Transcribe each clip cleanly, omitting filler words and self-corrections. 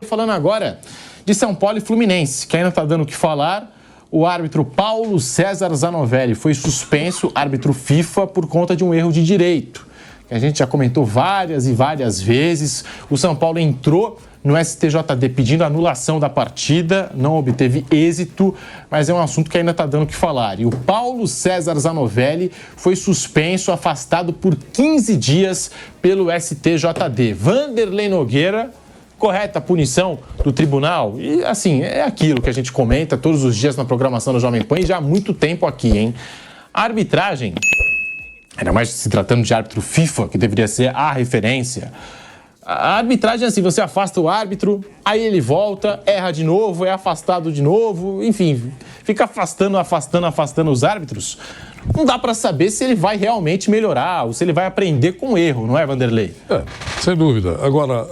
falando agora de São Paulo e Fluminense, que ainda está dando o que falar. O árbitro Paulo César Zanovelli foi suspenso, árbitro FIFA, por conta de um erro de direito. Que a gente já comentou várias e várias vezes. O São Paulo entrou no STJD pedindo anulação da partida, não obteve êxito, mas é um assunto que ainda está dando o que falar. E o Paulo César Zanovelli foi suspenso, afastado por 15 dias pelo STJD. Vanderlei Nogueira, correta punição do tribunal? E, assim, é aquilo que a gente comenta todos os dias na programação do Jovem Pan e já há muito tempo aqui, hein? A arbitragem, ainda mais se tratando de árbitro FIFA, que deveria ser a referência, a arbitragem é assim, você afasta o árbitro, aí ele volta, erra de novo, é afastado de novo, enfim, fica afastando os árbitros. Não dá para saber se ele vai realmente melhorar ou se ele vai aprender com o erro, não é, Vanderlei? Sem dúvida. Agora,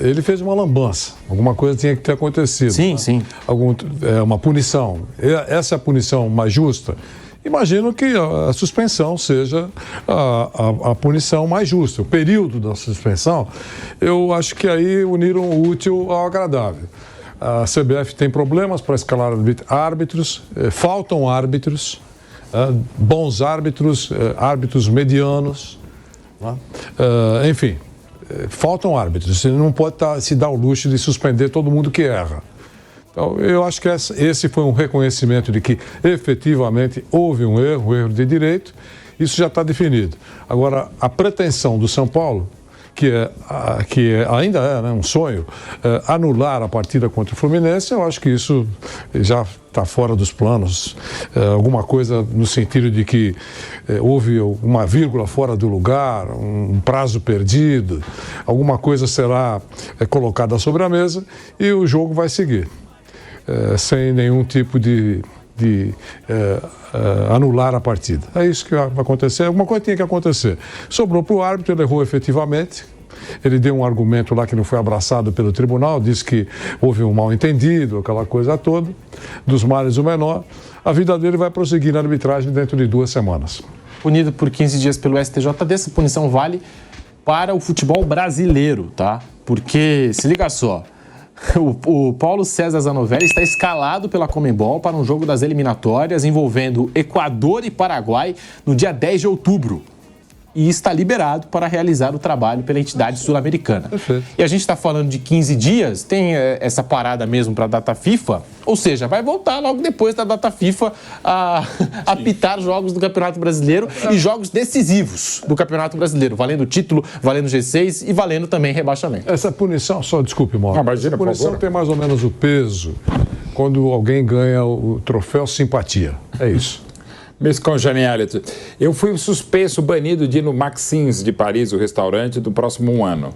ele fez uma lambança. Alguma coisa tinha que ter acontecido. Sim, né? sim. Uma punição. Essa é a punição mais justa? Imagino que a suspensão seja a punição mais justa. O período da suspensão, eu acho que aí uniram o útil ao agradável. A CBF tem problemas para escalar árbitros, faltam árbitros, bons árbitros, árbitros medianos, enfim, faltam árbitros. Você não pode se dar o luxo de suspender todo mundo que erra. Então, eu acho que esse foi um reconhecimento de que efetivamente houve um erro de direito, isso já está definido. Agora, a pretensão do São Paulo, que ainda é, né, um sonho, anular a partida contra o Fluminense, eu acho que isso já está fora dos planos. Alguma coisa no sentido de que houve uma vírgula fora do lugar, um prazo perdido, alguma coisa será colocada sobre a mesa e o jogo vai seguir. Sem nenhum tipo de anular a partida. É isso que vai acontecer. Alguma coisa tinha que acontecer. Sobrou para o árbitro, ele errou efetivamente. Ele deu um argumento lá que não foi abraçado pelo tribunal, disse que houve um mal-entendido, aquela coisa toda, dos males o menor. A vida dele vai prosseguir na arbitragem dentro de 2 semanas. Punido por 15 dias pelo STJD, essa punição vale para o futebol brasileiro, tá? Porque, se liga só, o Paulo César Zanovelli está escalado pela Conmebol para um jogo das eliminatórias envolvendo Equador e Paraguai no dia 10 de outubro. E está liberado para realizar o trabalho pela entidade sul-americana. Perfeito. E a gente está falando de 15 dias, tem essa parada mesmo para a data FIFA, ou seja, vai voltar logo depois da data FIFA a apitar jogos do Campeonato Brasileiro e jogos decisivos do Campeonato Brasileiro, valendo título, valendo G6 e valendo também rebaixamento. Essa punição, só desculpe, Mauro, imagina, essa punição tem mais ou menos o peso quando alguém ganha o troféu simpatia. É isso. Miss Congeniality. Eu fui suspenso, banido de ir no Maxim's de Paris, o restaurante, do próximo ano.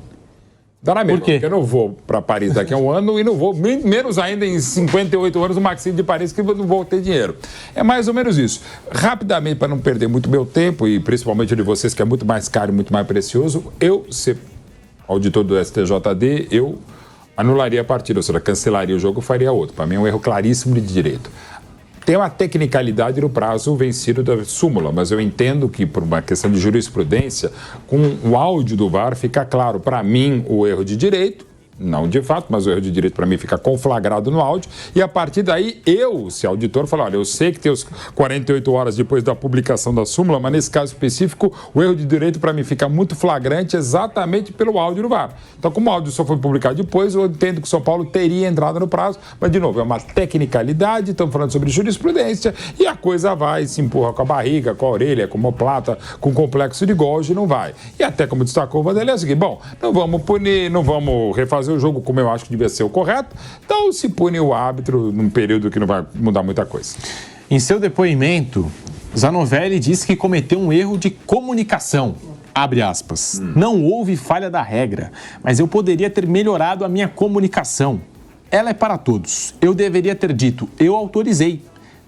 Dá na mesma, por quê? Porque eu não vou para Paris daqui a um ano e não vou, menos ainda em 58 anos, no Maxim's de Paris, que eu não vou ter dinheiro. É mais ou menos isso. Rapidamente, para não perder muito meu tempo, e principalmente de vocês, que é muito mais caro e muito mais precioso, eu, ser auditor do STJD, eu anularia a partida, ou seja, cancelaria o jogo e faria outro. Para mim é um erro claríssimo de direito. Tem uma tecnicalidade no prazo vencido da súmula, mas eu entendo que, por uma questão de jurisprudência, com o áudio do VAR fica claro, para mim, o erro de direito, não de fato, mas o erro de direito para mim fica conflagrado no áudio, e a partir daí eu, se auditor, falar, olha, eu sei que tem os 48 horas depois da publicação da súmula, mas nesse caso específico, o erro de direito para mim fica muito flagrante exatamente pelo áudio do VAR. Então, como o áudio só foi publicado depois, eu entendo que o São Paulo teria entrado no prazo, mas, de novo, é uma tecnicalidade, estamos falando sobre jurisprudência, e a coisa vai, se empurra com a barriga, com a orelha, com a omoplata, com o complexo de Golgi, não vai. E até como destacou o Vanderlei, é o seguinte, bom, não vamos punir, não vamos refazer o jogo como eu acho que devia ser o correto, então se pune o árbitro num período que não vai mudar muita coisa. Em seu depoimento, Zanovelli disse que cometeu um erro de comunicação. Abre aspas. Não houve falha da regra, mas eu poderia ter melhorado a minha comunicação. Ela é para todos. Eu deveria ter dito, eu autorizei.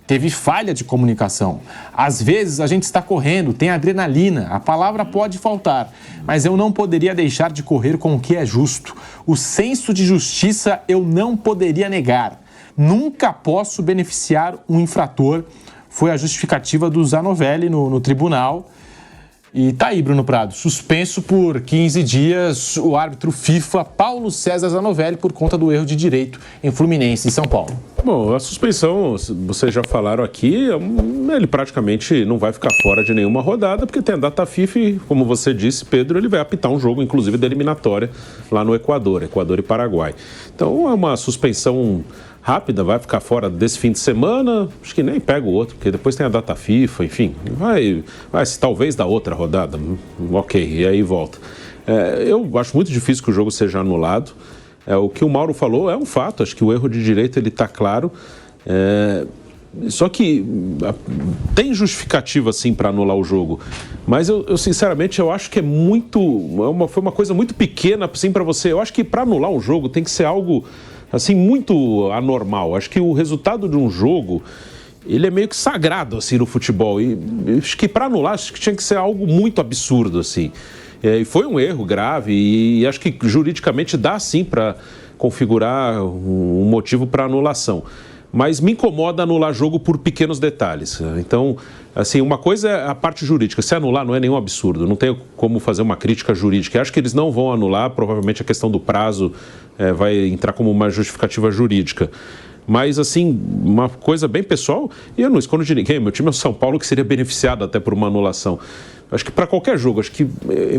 Teve falha de comunicação. Às vezes a gente está correndo, tem adrenalina, a palavra pode faltar, mas eu não poderia deixar de correr com o que é justo. O senso de justiça eu não poderia negar. Nunca posso beneficiar um infrator, foi a justificativa do Zanovelli no tribunal. E tá aí, Bruno Prado, suspenso por 15 dias o árbitro FIFA Paulo César Zanovelli por conta do erro de direito em Fluminense e São Paulo. Bom, a suspensão, vocês já falaram aqui, ele praticamente não vai ficar fora de nenhuma rodada, porque tem a data FIFA e, como você disse, Pedro, ele vai apitar um jogo, inclusive, da eliminatória lá no Equador e Paraguai. Então, é uma suspensão rápida, vai ficar fora desse fim de semana, acho que nem pega o outro, porque depois tem a data FIFA, enfim, vai talvez da outra rodada, ok, e aí volta. Eu acho muito difícil que o jogo seja anulado. O que o Mauro falou é um fato, acho que o erro de direito ele está claro, só que tem justificativa sim para anular o jogo, mas eu sinceramente eu acho que foi uma coisa muito pequena assim para você. Eu acho que para anular um jogo tem que ser algo assim muito anormal. Acho que o resultado de um jogo ele é meio que sagrado assim no futebol e acho que para anular acho que tinha que ser algo muito absurdo assim. E foi um erro grave e acho que juridicamente dá sim para configurar um motivo para anulação. Mas me incomoda anular jogo por pequenos detalhes. Então, assim, uma coisa é a parte jurídica. Se anular não é nenhum absurdo, não tem como fazer uma crítica jurídica. Eu acho que eles não vão anular, provavelmente a questão do prazo vai entrar como uma justificativa jurídica. Mas, assim, uma coisa bem pessoal, e eu não escondo de ninguém, meu time é o São Paulo, que seria beneficiado até por uma anulação. Acho que para qualquer jogo, acho que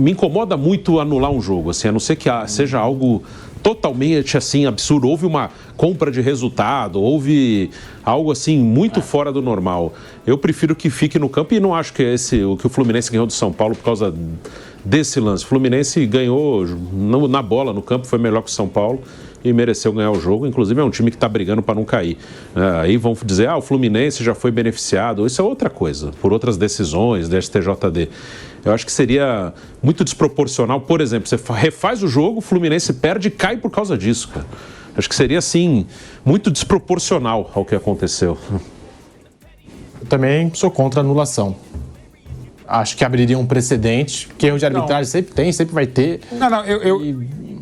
me incomoda muito anular um jogo, assim, a não ser que seja algo totalmente assim absurdo. Houve uma compra de resultado, houve algo assim muito fora do normal. Eu prefiro que fique no campo e não acho que o que o Fluminense ganhou do São Paulo por causa desse lance. O Fluminense ganhou na bola, no campo, foi melhor que o São Paulo e mereceu ganhar o jogo. Inclusive é um time que está brigando para não cair. Aí vão dizer, o Fluminense já foi beneficiado. Isso é outra coisa, por outras decisões da STJD. Eu acho que seria muito desproporcional. Por exemplo, você refaz o jogo, o Fluminense perde e cai por causa disso, cara. Acho que seria, assim, muito desproporcional ao que aconteceu. Eu também sou contra a anulação. Acho que abriria um precedente, porque erro de arbitragem sempre tem, sempre vai ter.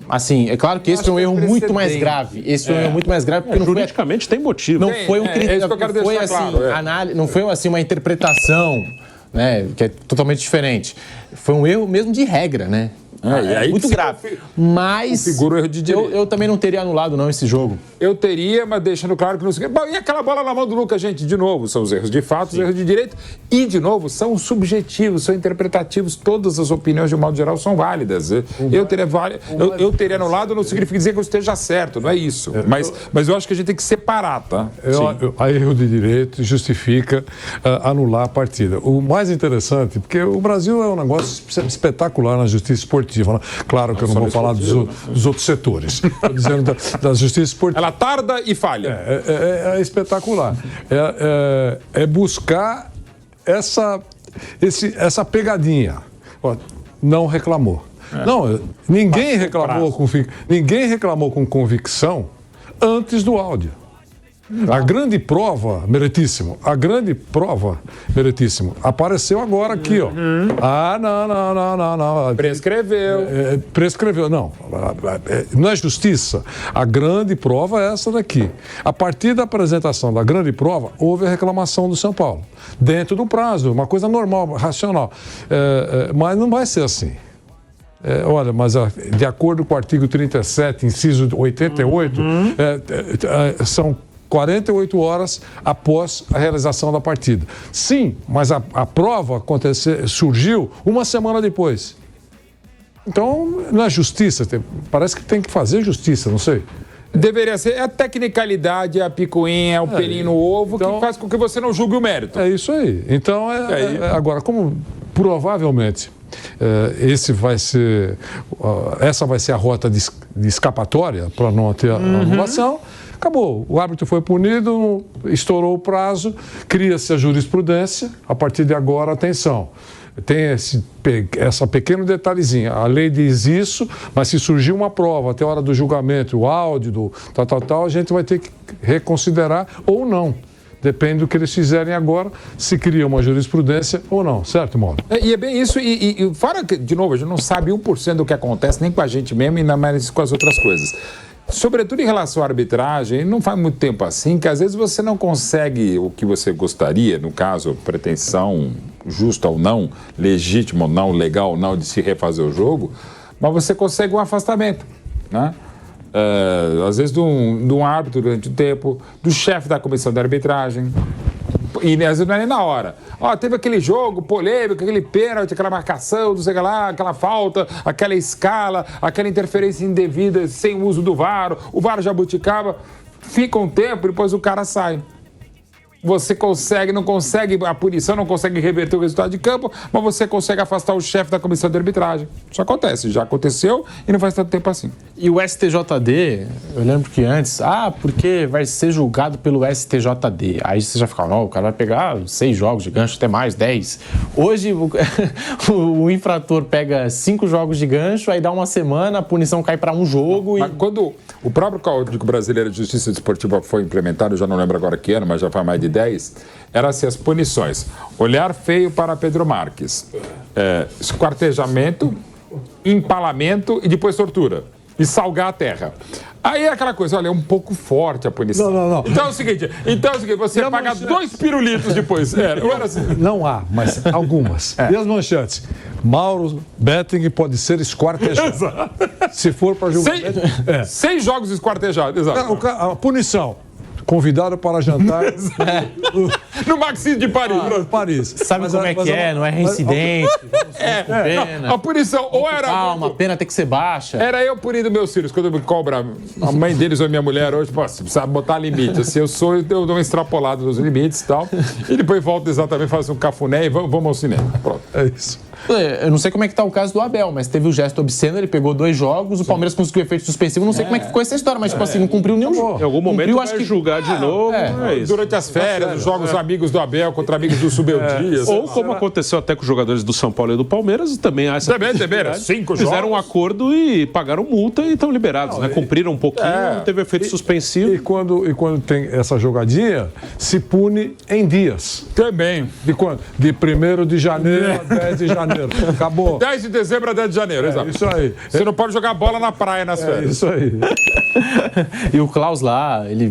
Assim, é claro que esse foi um erro muito mais grave. Esse foi um erro muito mais grave porque juridicamente tem motivo. Não foi um critério, não foi assim uma interpretação, né, que é totalmente diferente. Foi um erro mesmo de regra, né? Muito grave. Mas configura o erro de direito. Eu também não teria anulado não esse jogo. Eu teria, mas deixando claro que não sei. Bom, e aquela bola na mão do Lucas, gente, de novo, são os erros de fato, os erros de direito. E, de novo, são subjetivos, são interpretativos. Todas as opiniões, de um modo geral, são válidas. Eu teria anulado, não significa dizer que eu esteja certo, não é isso. Mas eu acho que a gente tem que separar, tá? A erro de direito justifica anular a partida. O mais interessante, porque o Brasil é um negócio espetacular na justiça esportiva. Né? Claro que eu não vou falar dos outros setores. Estou dizendo da justiça esportiva. Ela tarda e falha. É espetacular. É buscar essa pegadinha. Não reclamou. Não, ninguém reclamou com convicção antes do áudio. A grande prova, meritíssimo, apareceu agora aqui, ó. Não. Prescreveu, não. Não é justiça. A grande prova é essa daqui. A partir da apresentação da grande prova, houve a reclamação do São Paulo. Dentro do prazo, uma coisa normal, racional. Mas não vai ser assim. Mas de acordo com o artigo 37, inciso 88, são 48 horas após a realização da partida. Sim, mas a prova surgiu uma semana depois. Então, não é justiça. Parece que tem que fazer justiça, não sei. Deveria ser. É a tecnicalidade, a picuinha, é o pelinho no ovo, então, que faz com que você não julgue o mérito. É isso aí. Então, agora, como provavelmente essa vai ser a rota de escapatória para não ter a anulação, acabou. O árbitro foi punido, estourou o prazo, cria-se a jurisprudência. A partir de agora, atenção. Tem essa pequeno detalhezinho. A lei diz isso, mas se surgir uma prova até a hora do julgamento, o áudio, a gente vai ter que reconsiderar ou não. Depende do que eles fizerem agora, se cria uma jurisprudência ou não, certo, Mauro? E é bem isso, e fora que, de novo, a gente não sabe 1% do que acontece, nem com a gente mesmo e ainda mais com as outras coisas. sobretudo em relação à arbitragem, não faz muito tempo assim, que às vezes você não consegue o que você gostaria, no caso, pretensão justa ou não, legítima ou não, legal ou não, de se refazer o jogo, mas você consegue um afastamento, né? Às vezes de um árbitro durante o tempo, do chefe da comissão de arbitragem, e às vezes não é nem na hora. Teve aquele jogo polêmico, aquele pênalti, aquela marcação, não sei o que lá, aquela falta, aquela escala, aquela interferência indevida sem o uso do VAR, o VAR jabuticaba, fica um tempo e depois o cara sai. Você não consegue, a punição não consegue reverter o resultado de campo, mas você consegue afastar o chefe da comissão de arbitragem. Isso acontece, já aconteceu e não faz tanto tempo assim. E o STJD, eu lembro que antes, porque vai ser julgado pelo STJD. Aí você já fica, não, o cara vai pegar 6 jogos de gancho, até mais, 10. Hoje o infrator pega 5 jogos de gancho, aí dá uma semana, a punição cai para um jogo. Mas quando o próprio Código Brasileiro de Justiça Desportiva foi implementado, eu já não lembro agora que ano, mas já faz mais de 10, eram assim as punições: olhar feio para Pedro Marques, esquartejamento, empalamento e depois tortura. E salgar a terra. Aí é aquela coisa, olha, é um pouco forte a punição. Não. Então é o seguinte, você paga 2 pirulitos depois. Era assim. Não há, mas algumas. E as manchetes? Mauro Betting pode ser esquartejado. Se for para julgamento... 6 jogos esquartejados, exato. A punição. Convidado para jantar no Maxime de Paris. Paris. Sabe como é que é? Não é reincidente. A punição ou era... Calma, a pena tem que ser baixa. Era eu punindo meus filhos. Quando me cobra a mãe deles ou a minha mulher hoje, você precisa botar limite. Assim, eu dou uma extrapolada nos limites e tal. E depois volto exatamente, faço um cafuné e vamos ao cinema. Pronto. É isso. Eu não sei como é que tá o caso do Abel, mas teve o gesto obsceno, ele pegou 2 jogos, o Palmeiras conseguiu efeito suspensivo, não sei como é que ficou essa história, mas tipo assim, não cumpriu nenhum jogo. Em algum momento vai julgar de novo. Durante as férias, os jogos amigos do Abel contra amigos do Subeldia. Ou como aconteceu até com os jogadores do São Paulo e do Palmeiras, também há essa Também, 5 jogos. Fizeram um acordo e pagaram multa e estão liberados, né? Cumpriram um pouquinho, teve efeito suspensivo. E quando tem essa jogadinha, se pune em dias. Também. De quando? De 1º de janeiro a 10 de janeiro. Acabou. 10 de dezembro a 10 de janeiro, exato. Isso aí. Você não pode jogar bola na praia nas férias. Isso aí. E o Klaus lá, ele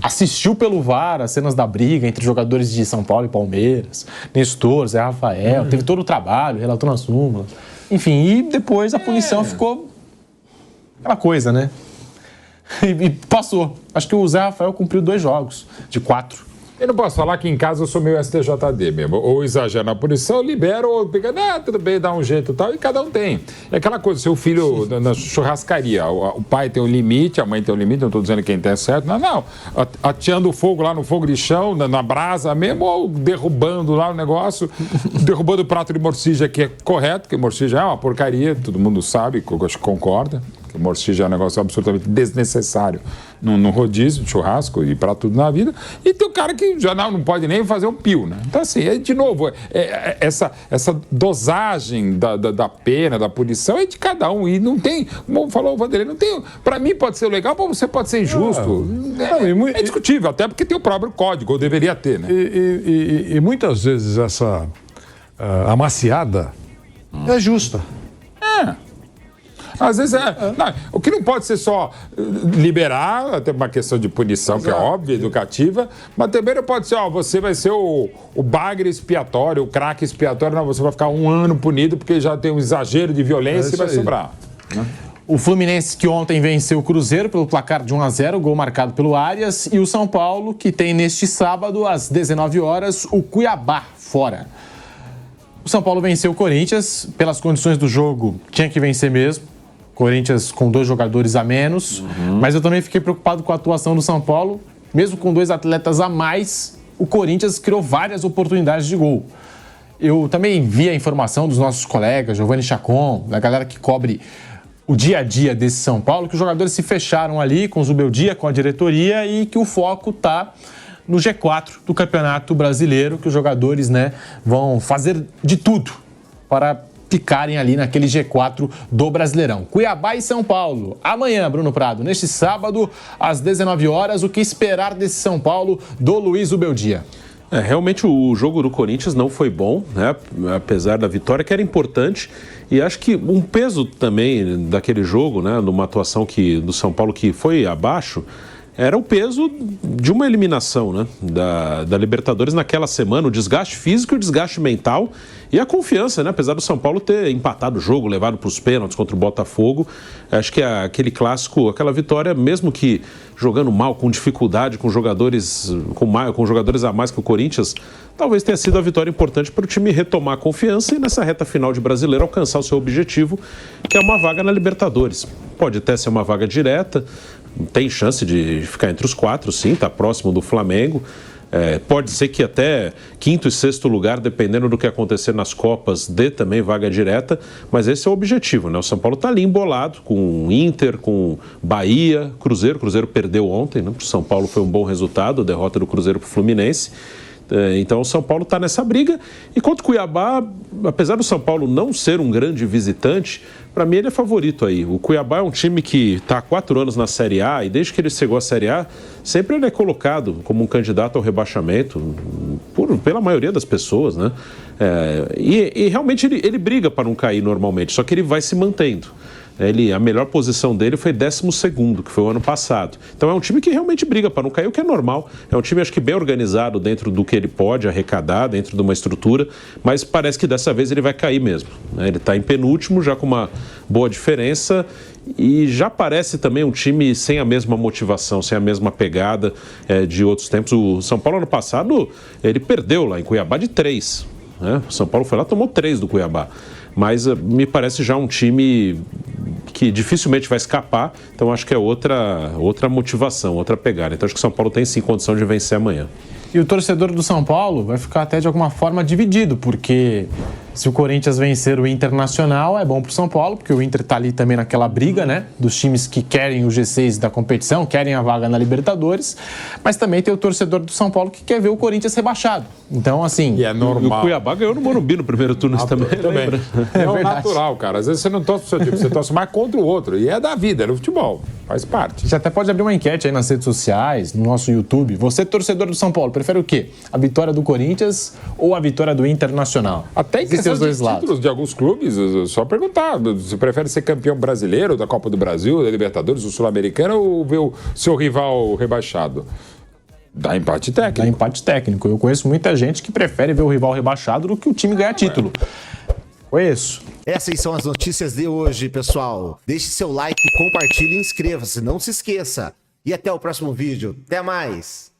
assistiu pelo VAR as cenas da briga entre jogadores de São Paulo e Palmeiras, Nestor, Zé Rafael, teve todo o trabalho, relatou na súmula. Enfim, e depois a punição ficou aquela coisa, né? E passou. Acho que o Zé Rafael cumpriu 2 jogos de 4. Eu não posso falar que em casa eu sou meio STJD mesmo. Ou exagero na punição, libero, ou pega, tudo bem, dá um jeito e tal, e cada um tem. É aquela coisa, seu filho na churrascaria, o pai tem um limite, a mãe tem um limite, não estou dizendo quem tem certo, não. Ateando o fogo lá no fogo de chão, na brasa mesmo, ou derrubando lá o negócio, derrubando o prato de morcilla, que é correto, porque morcilla é uma porcaria, todo mundo sabe, concorda. Morcilla é um negócio absolutamente desnecessário no rodízio, churrasco e para tudo na vida. E tem o cara que já não pode nem fazer um pio, né? Então, assim, de novo, essa dosagem da pena, da punição é de cada um. E não tem, como falou o Vanderlei, não tem. Para mim pode ser legal, para você pode ser injusto. É discutível, até porque tem o próprio código, ou deveria ter, né? E muitas vezes essa amaciada é justa. Às vezes não, o que não pode ser só liberar, até uma questão de punição, que é óbvia, educativa, mas também não pode ser, você vai ser o bagre expiatório, o craque expiatório, não, você vai ficar 1 ano punido porque já tem um exagero de violência e vai sobrar. Né? O Fluminense, que ontem venceu o Cruzeiro pelo placar de 1-0, gol marcado pelo Arias, e o São Paulo, que tem neste sábado, às 19 horas, o Cuiabá fora. O São Paulo venceu o Corinthians, pelas condições do jogo, tinha que vencer mesmo. Corinthians com 2 jogadores a menos, mas eu também fiquei preocupado com a atuação do São Paulo. Mesmo com 2 atletas a mais, o Corinthians criou várias oportunidades de gol. Eu também vi a informação dos nossos colegas, Giovanni Chacon, da galera que cobre o dia a dia desse São Paulo, que os jogadores se fecharam ali com o Zubeldia, com a diretoria, e que o foco está no G4 do Campeonato Brasileiro, que os jogadores, vão fazer de tudo para ficarem ali naquele G4 do Brasileirão. Cuiabá e São Paulo. Amanhã, Bruno Prado, neste sábado, às 19 horas, o que esperar desse São Paulo do Luiz Zubeldia? Realmente o jogo do Corinthians não foi bom, né? Apesar da vitória, que era importante. E acho que um peso também daquele jogo, né? Numa atuação do São Paulo que foi abaixo, era o peso de uma eliminação, né? Da Libertadores naquela semana, o desgaste físico e o desgaste mental e a confiança, né? Apesar do São Paulo ter empatado o jogo, levado para os pênaltis contra o Botafogo, acho que aquele clássico, aquela vitória, mesmo que jogando mal, com dificuldade, com jogadores a mais que o Corinthians, talvez tenha sido a vitória importante para o time retomar a confiança e nessa reta final de Brasileiro alcançar o seu objetivo, que é uma vaga na Libertadores. Pode até ser uma vaga direta, tem chance de ficar entre os 4, sim, está próximo do Flamengo. Pode ser que até 5º e 6º lugar, dependendo do que acontecer nas Copas, dê também vaga direta, mas esse é o objetivo, né? O São Paulo está ali embolado com Inter, com Bahia, Cruzeiro. O Cruzeiro perdeu ontem, né? Para o São Paulo foi um bom resultado, a derrota do Cruzeiro para o Fluminense. Então o São Paulo está nessa briga. E quanto ao Cuiabá, apesar do São Paulo não ser um grande visitante, para mim ele é favorito aí. O Cuiabá é um time que está há 4 anos na Série A e desde que ele chegou à Série A, sempre ele é colocado como um candidato ao rebaixamento pela maioria das pessoas, né? E realmente ele briga para não cair normalmente, só que ele vai se mantendo. A melhor posição dele foi 12º, que foi o ano passado. Então é um time que realmente briga para não cair, o que é normal. É um time, acho que, bem organizado dentro do que ele pode arrecadar, dentro de uma estrutura, mas parece que dessa vez ele vai cair mesmo. Ele está em penúltimo, já com uma boa diferença, e já parece também um time sem a mesma motivação, sem a mesma pegada de outros tempos. O São Paulo, ano passado, ele perdeu lá em Cuiabá de 3. Né? O São Paulo foi lá e tomou 3 do Cuiabá. Mas me parece já um time que dificilmente vai escapar, então acho que é outra motivação, outra pegada. Então acho que o São Paulo tem sim condição de vencer amanhã. E o torcedor do São Paulo vai ficar até de alguma forma dividido, porque se o Corinthians vencer o Internacional é bom para o São Paulo, porque o Inter está ali também naquela briga, né, dos times que querem o G6 da competição, querem a vaga na Libertadores, mas também tem o torcedor do São Paulo que quer ver o Corinthians rebaixado. Então, assim... E é normal. O Cuiabá ganhou no Morumbi no primeiro turno também. É o natural, cara. Às vezes você não torce pro seu time, você torce mais contra o outro. E é da vida, é no futebol. Faz parte. Você até pode abrir uma enquete aí nas redes sociais, no nosso YouTube. Você, torcedor do São Paulo, prefere o quê? A vitória do Corinthians ou a vitória do Internacional? Até em questão de títulos de alguns clubes, só perguntar. Você prefere ser campeão brasileiro da Copa do Brasil, da Libertadores, do Sul-Americano ou ver o seu rival rebaixado? Dá empate técnico. Dá empate técnico. Eu conheço muita gente que prefere ver o rival rebaixado do que o time ganhar título. Conheço. Essas são as notícias de hoje, pessoal. Deixe seu like, compartilhe e inscreva-se. Não se esqueça. E até o próximo vídeo. Até mais!